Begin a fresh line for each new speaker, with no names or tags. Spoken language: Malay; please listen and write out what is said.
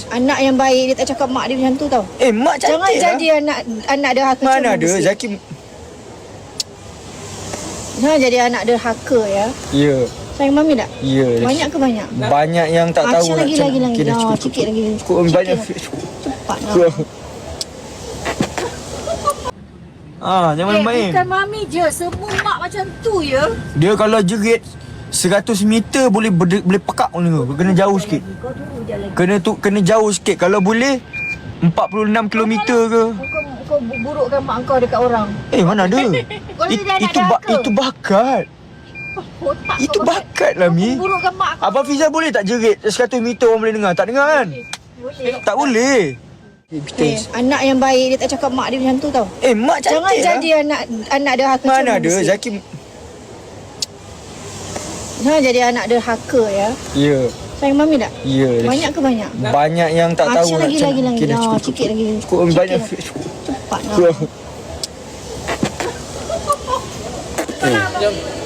Anak yang baik, dia tak cakap mak dia macam tu tau.
Mak cantik
Jangan
lah.
jadi anak derhaka.
Mana ada Zaki.
Jangan jadi anak derhaka ya.
Ya.
Sayang mami tak?
Ya.
Banyak ke banyak?
Banyak yang tak tahu nak
lagi.
Okay, dah, cukup,
Sikit lagi.
Cukup banyak.
Cepat lah.
Jangan main.
Bukan mami je, semua mak macam tu ya.
Dia kalau jerit 100 meter boleh pekak ni. Kena jauh sikit.
Kau tunggu je lagi.
Kena jauh sikit. Kalau boleh 46 kilometer ke.
Kau burukkan mak kau dekat orang.
Mana ada.
Kau ni dah nak derhaka.
Itu bakat.
Otak
Itu
kau
bakat lah Mi.
burukkan mak kau.
Abang Fizal boleh tak jerit 100 meter orang boleh dengar? Tak dengar kan?
Boleh.
Tak boleh.
Anak yang baik, dia tak cakap mak dia macam tu tau.
Mak cantik
Jangan
lah.
jadi anak derhaka.
Mana ada Zaki.
Jangan jadi anak derhaka ya.
Ya.
Sayang mami tak?
Ya.
Banyak ke banyak?
Banyak yang tak tahu nak
lagi.
Okay, dah, cukup.
Sikit lagi.
Cukup banyak.
Cepat lah.
Eh.